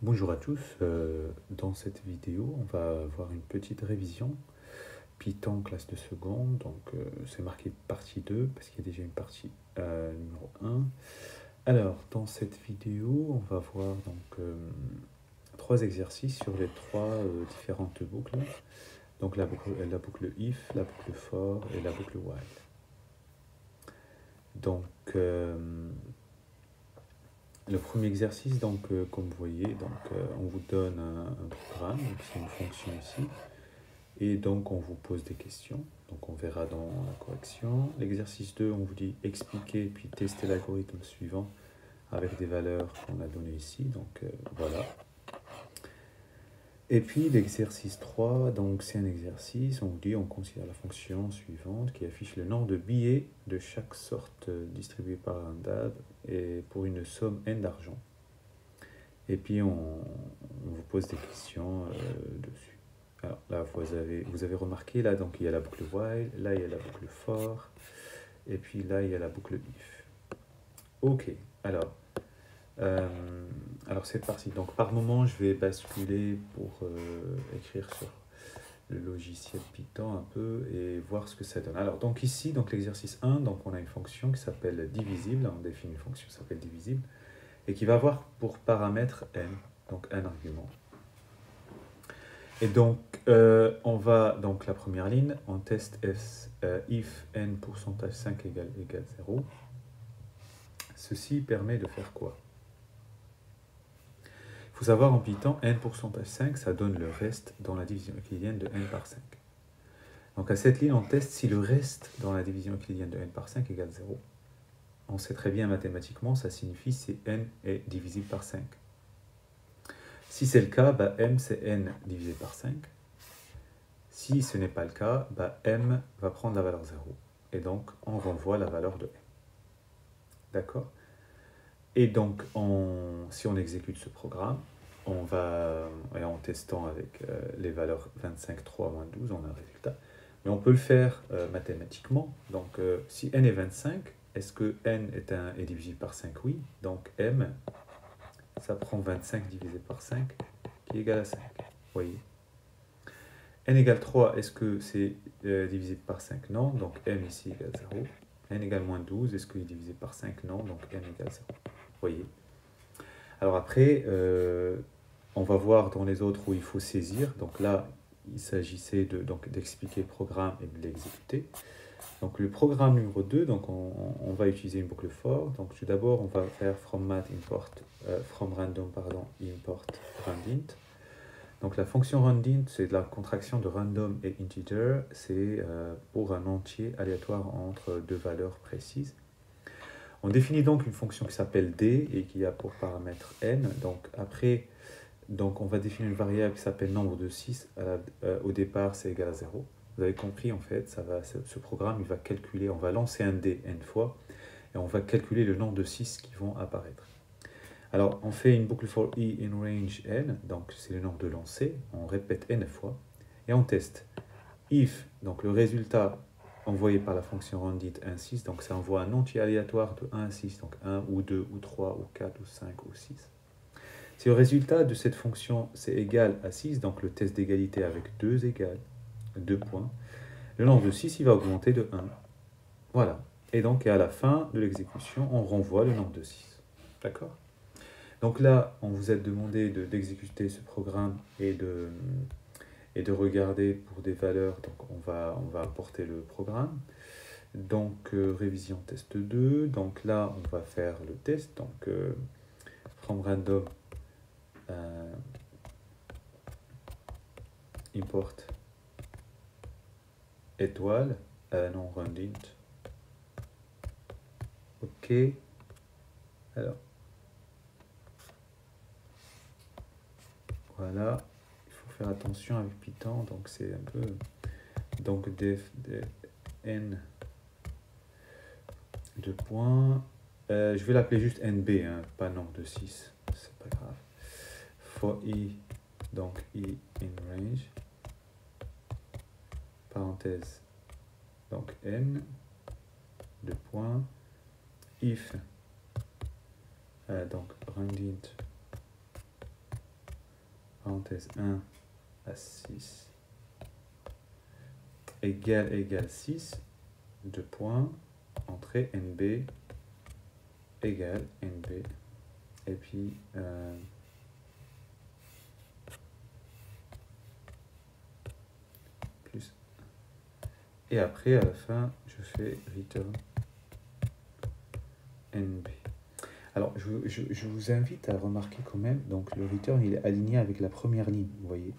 Bonjour à tous, dans cette vidéo on va voir une petite révision Python classe de seconde, donc c'est marqué partie 2 parce qu'il y a déjà une partie numéro 1. Alors dans cette vidéo on va voir donc trois exercices sur les trois différentes boucles, donc la boucle if, la boucle for et la boucle while. Donc le premier exercice, donc, comme vous voyez, on vous donne un programme, donc c'est une fonction ici, et donc on vous pose des questions, donc on verra dans la correction. L'exercice 2, on vous dit expliquer puis tester l'algorithme suivant avec des valeurs qu'on a données ici, donc voilà. Et puis l'exercice 3, donc c'est un exercice, on vous dit on considère la fonction suivante qui affiche le nombre de billets de chaque sorte distribués par un DAB et pour une somme n d'argent. Et puis on vous pose des questions dessus. Alors là, vous avez remarqué, là, donc il y a la boucle while, là il y a la boucle for, et puis là il y a la boucle if. Ok, alors c'est parti. Donc par moment, je vais basculer pour écrire sur le logiciel Python un peu et voir ce que ça donne. Alors donc ici, donc l'exercice 1, donc on a une fonction qui s'appelle divisible, on définit une fonction qui s'appelle divisible, et qui va avoir pour paramètre n, donc un argument. Et donc, on va, donc la première ligne, on teste if n pourcentage 5 égale 0. Ceci permet de faire quoi? Il faut savoir en Python, n pourcentage 5, ça donne le reste dans la division euclidienne de n par 5. Donc à cette ligne, on teste si le reste dans la division euclidienne de n par 5 égale 0. On sait très bien mathématiquement, ça signifie si n est divisible par 5. Si c'est le cas, bah, m c'est n divisé par 5. Si ce n'est pas le cas, bah, m va prendre la valeur 0. Et donc, on renvoie la valeur de m. D'accord? Et donc, si on exécute ce programme, on va, et en testant avec les valeurs 25, 3, moins 12, on a un résultat. Mais on peut le faire mathématiquement. Donc, si n est 25, est-ce que n est divisible par 5? Oui. Donc, m, ça prend 25 divisé par 5, qui est égal à 5. Vous voyez? N égale 3, est-ce que c'est divisible par 5? Non. Donc, m ici égale 0. N égale moins 12, est-ce qu'il est divisé par 5? Non. Donc, n égale 0. Vous voyez? Alors après, on va voir dans les autres où il faut saisir. Donc là, il s'agissait d'expliquer le programme et de l'exécuter. Donc le programme numéro 2, donc on va utiliser une boucle for. Donc tout d'abord, on va faire from random, import randint. Donc la fonction randint, c'est de la contraction de random et integer. C'est pour un entier aléatoire entre deux valeurs précises. On définit donc une fonction qui s'appelle d et qui a pour paramètre n. Donc après, on va définir une variable qui s'appelle nombre de 6. Au départ, c'est égal à 0. Vous avez compris, en fait, ce programme, il va calculer, on va lancer un d n fois, et on va calculer le nombre de 6 qui vont apparaître. Alors, on fait une boucle for i in range n, donc c'est le nombre de lancers, on répète n fois, et on teste. If, donc le résultat envoyé par la fonction randint 1, 6, donc ça envoie un entier aléatoire de 1 à 6, donc 1 ou 2 ou 3 ou 4 ou 5 ou 6. Si le résultat de cette fonction c'est égal à 6, donc le test d'égalité avec 2 égale 2 points, le nombre de 6 il va augmenter de 1. Voilà. Et donc à la fin de l'exécution, on renvoie le nombre de 6. D'accord? Donc là, on vous a demandé d'exécuter ce programme et de regarder pour des valeurs. Donc on va importer le programme. Donc révision test 2. Donc là, on va faire le test. Donc from random import étoile, non, randint. Ok. Alors, voilà. Il faut faire attention avec Python, donc c'est un peu... Donc def n 2 points. Je vais l'appeler juste nb, hein, pas nombre de 6. C'est pas grave. For i, donc i in range. Parenthèse, donc n, 2 points. If, donc randint parenthèse 1 à 6, égale 6, deux points, entrée NB égale NB, et puis plus. Et après, à la fin, je fais return NB. Alors, je vous invite à remarquer quand même, donc le return, il est aligné avec la première ligne, vous voyez.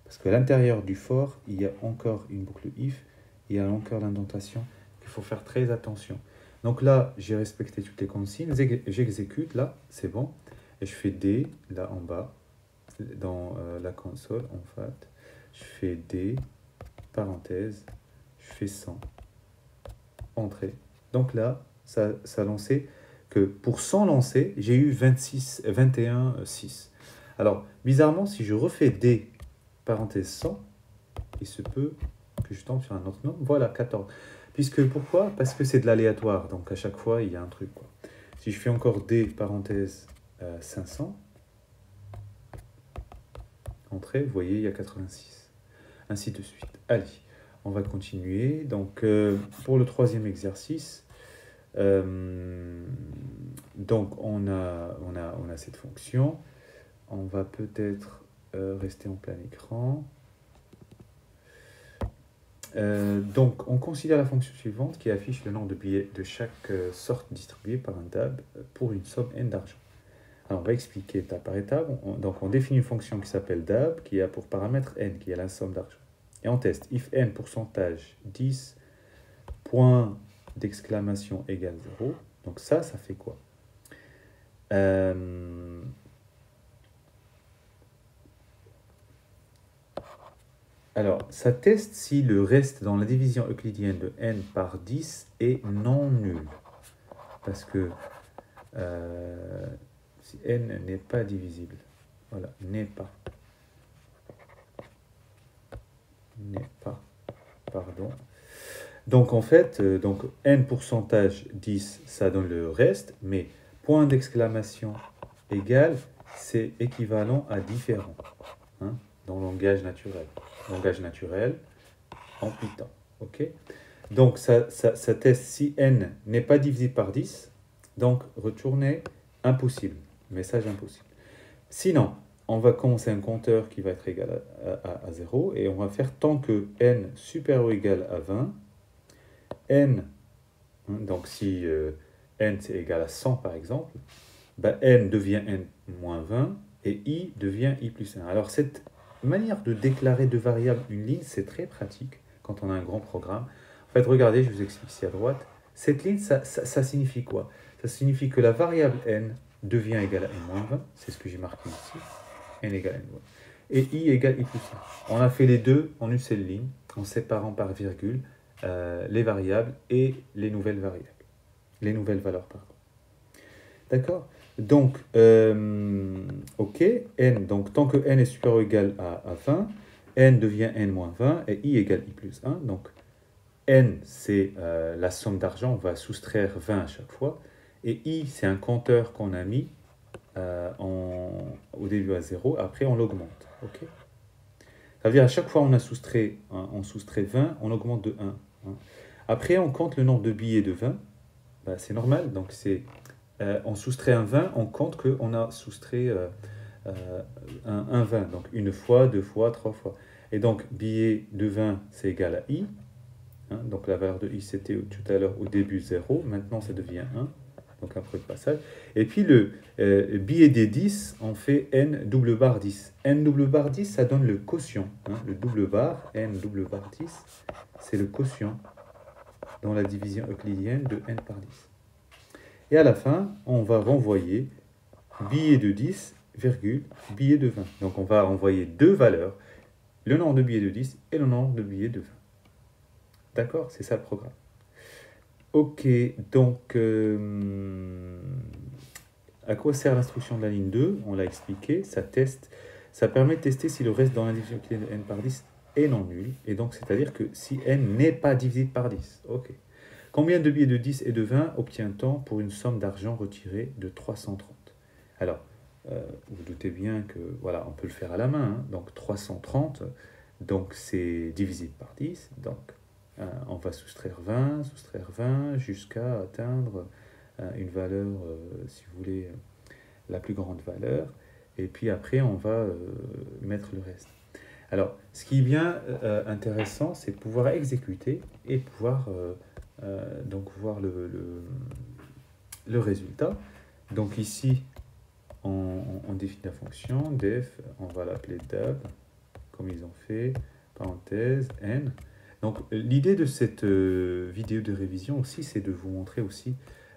Parce qu'à l'intérieur du for, il y a encore une boucle if, il y a encore l'indentation, il faut faire très attention. Donc là, j'ai respecté toutes les consignes, j'exécute, là, c'est bon, et je fais D, là en bas, dans la console, en fait, je fais D, parenthèse, je fais 100, entrée. Donc là, ça a lancé que pour 100 lancés, j'ai eu 21, 6. Alors, bizarrement, si je refais D, parenthèse 100, il se peut que je tombe sur un autre nombre. Voilà, 14. Pourquoi? Parce que c'est de l'aléatoire, donc à chaque fois, il y a un truc, quoi. Si je fais encore D, parenthèse 500, entrée, vous voyez, il y a 86. Ainsi de suite. Allez, on va continuer. Donc, pour le troisième exercice, donc on a cette fonction. On va peut-être rester en plein écran. Donc, on considère la fonction suivante qui affiche le nombre de billets de chaque sorte distribués par un DAB pour une somme n d'argent. Alors, on va expliquer étape par étape. Donc, on définit une fonction qui s'appelle DAB, qui a pour paramètre n, qui est la somme d'argent. Et on teste if n pourcentage 10, point d'exclamation égale 0. Donc ça fait quoi? Alors, ça teste si le reste dans la division euclidienne de n par 10 est non nul. Parce que si n n'est pas divisible, voilà, n'est pas, pardon. Donc en fait, donc n pourcentage 10, ça donne le reste, mais point d'exclamation égale, c'est équivalent à différent, hein, dans le langage naturel. Langage naturel en Python, ok? Donc ça teste si n n'est pas divisible par 10, donc retourner impossible, message impossible. Sinon, on va commencer un compteur qui va être égal à 0, et on va faire tant que n supérieur ou égal à 20, n, donc si n c'est égal à 100 par exemple, ben n devient n moins 20 et i devient i plus 1. Alors cette manière de déclarer de variables une ligne, c'est très pratique quand on a un grand programme. En fait, regardez, je vous explique ici à droite. Cette ligne, ça signifie quoi? Ça signifie que la variable n devient égale à n moins 20, c'est ce que j'ai marqué ici, n égale à n moins 20, et i égale i plus 1. On a fait les deux en une seule ligne, en séparant par virgule les variables et les nouvelles variables. Les nouvelles valeurs, pardon. D'accord? Donc, ok, n, donc tant que n est supérieur ou égal à 20, n devient n moins 20 et i égale i plus 1. Donc, n, c'est la somme d'argent, on va soustraire 20 à chaque fois. Et i, c'est un compteur qu'on a mis au début à 0, après on l'augmente. Ok? Ça veut dire à chaque fois on soustrait 20, on augmente de 1. Hein. Après, on compte le nombre de billets de 20. Ben, c'est normal, donc c'est... on soustrait un 20, on compte qu'on a soustrait un 20. Donc une fois, deux fois, trois fois. Et donc billet de 20, c'est égal à i. Hein, donc la valeur de i, c'était tout à l'heure au début 0. Maintenant, ça devient 1. Donc après le passage. Et puis le billet des 10, on fait n double barre 10. N double barre 10, ça donne le quotient. Hein, le double barre, n double barre 10, c'est le quotient dans la division euclidienne de n par 10. Et à la fin, on va renvoyer billet de 10, virgule, billet de 20. Donc on va renvoyer deux valeurs, le nombre de billets de 10 et le nombre de billets de 20. D'accord? C'est ça le programme. Ok, donc à quoi sert l'instruction de la ligne 2? On l'a expliqué, ça teste, ça permet de tester si le reste dans la division de n par 10 est non nul, et donc c'est-à-dire que si n n'est pas divisible par 10. Ok. Combien de billets de 10 et de 20 obtient-on pour une somme d'argent retirée de 330? Alors, vous doutez bien que, voilà, on peut le faire à la main, hein. Donc 330, donc c'est divisible par 10, donc on va soustraire 20 jusqu'à atteindre une valeur, si vous voulez, la plus grande valeur, et puis après on va mettre le reste. Alors, ce qui est bien intéressant, c'est de pouvoir exécuter et pouvoir donc voir le résultat. Donc ici, on définit la fonction def, on va l'appeler dab, comme ils ont fait, parenthèse, n. Donc l'idée de cette vidéo de révision aussi, c'est de vous montrer aussi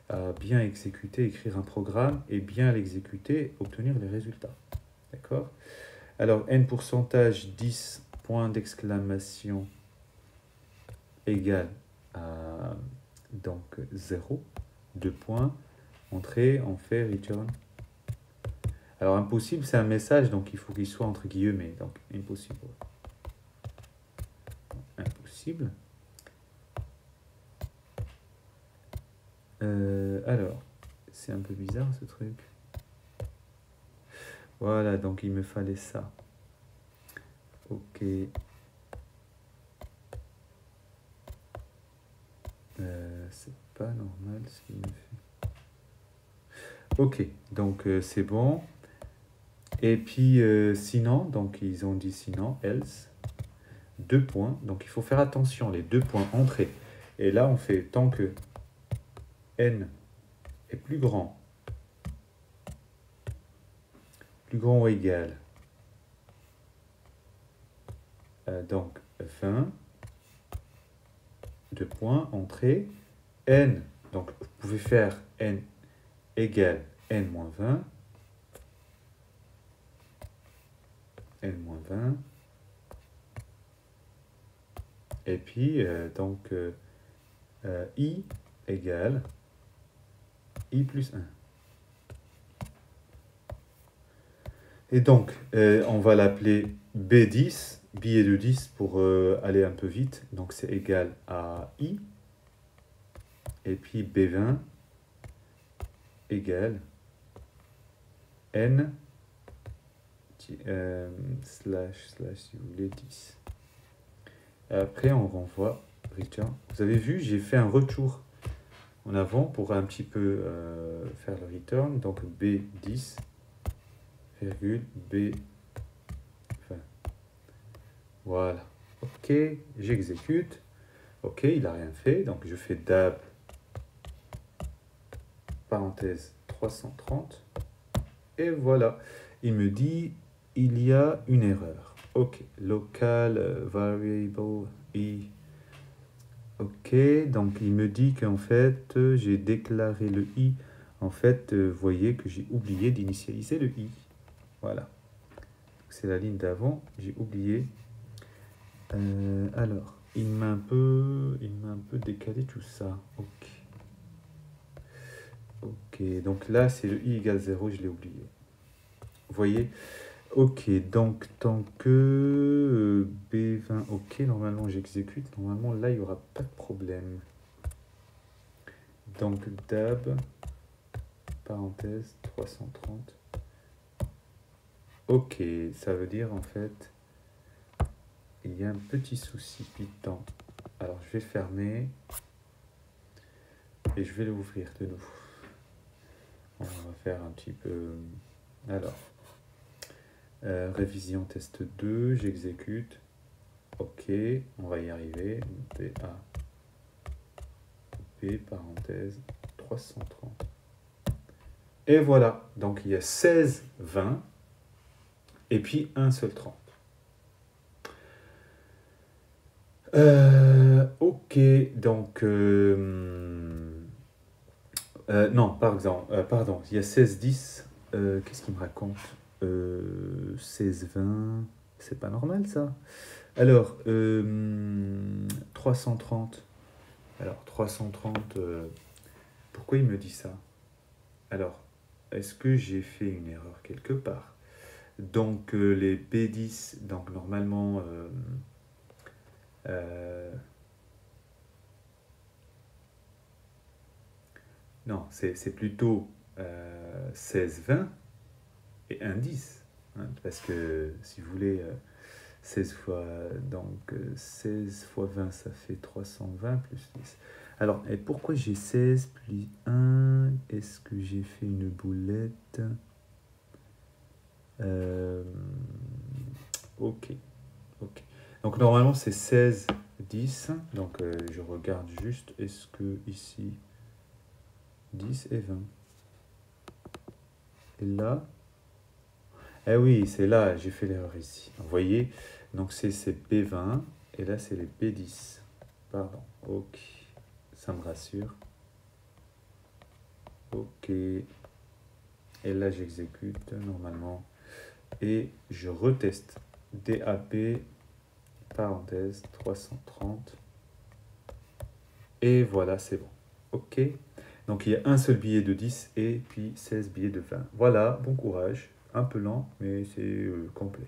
à bien exécuter, écrire un programme et bien l'exécuter, obtenir les résultats. D'accord? Alors n pourcentage 10 point d'exclamation égale à donc 0, 2 points, entrée, on fait return. Alors impossible, c'est un message, donc il faut qu'il soit entre guillemets, donc impossible. Impossible. Alors, c'est un peu bizarre ce truc. Voilà, donc il me fallait ça. Ok. C'est pas normal ce qu'il me fait. Ok, donc c'est bon. Et puis sinon, donc ils ont dit sinon, else, 2 points. Donc il faut faire attention, les 2 points entrée. Et là, on fait tant que n est plus grand ou égal, donc 20, 2 points, entrée, n, donc vous pouvez faire n égale n moins 20, n moins 20, et puis donc i égale i plus 1. Et donc, on va l'appeler B10, billet de 10 pour aller un peu vite. Donc, c'est égal à I. Et puis B20 égale N slash, si vous voulez, 10. Après, on renvoie return. Vous avez vu, j'ai fait un retour en avant pour un petit peu faire le return. Donc, B10, B20. Voilà. Ok, j'exécute. Ok, il n'a rien fait. Donc, je fais dab, parenthèse 330. Et voilà. Il me dit, il y a une erreur. Ok, local variable i. Ok, donc il me dit qu'en fait, j'ai déclaré le i. En fait, vous voyez que j'ai oublié d'initialiser le i. Voilà. C'est la ligne d'avant. J'ai oublié. Alors, il m'a un peu décalé tout ça. Ok. Ok, donc là, c'est le i égale 0, je l'ai oublié. Vous voyez? Ok, donc tant que B20, ok, normalement j'exécute. Normalement, là, il n'y aura pas de problème. Donc, dab, parenthèse, 330. Ok, ça veut dire en fait, il y a un petit souci Python. Alors, je vais fermer et je vais l'ouvrir de nouveau. On va faire un petit peu... Alors, révision test 2, j'exécute. Ok, on va y arriver. BA, B, parenthèse, 330. Et voilà, donc il y a 16, 20, et puis un seul 30. Ok, donc... non, pardon, il y a 16, 10. Qu'est-ce qu'il me raconte 16, 20, c'est pas normal ça. Alors, 330. Alors, 330, pourquoi il me dit ça? Alors, est-ce que j'ai fait une erreur quelque part? Donc, les B10, donc normalement... non, c'est plutôt 16, 20. et un 10. Hein, parce que si vous voulez, 16 fois, 16 fois 20, ça fait 320 plus 10. Alors, et pourquoi j'ai 16 plus 1? Est-ce que j'ai fait une boulette? Ok. Donc, normalement, c'est 16, 10. Donc, je regarde juste, est-ce que ici, 10 et 20. Et là, eh oui, c'est là, j'ai fait l'erreur ici. Vous voyez, donc c'est B20, et là, c'est les B10. Pardon, ok. Ça me rassure. Ok. Et là, j'exécute normalement. Et je reteste. DAB, parenthèse, 330. Et voilà, c'est bon. Ok. Donc, il y a un seul billet de 10 et puis 16 billets de 20. Voilà, bon courage. Un peu lent, mais c'est complet.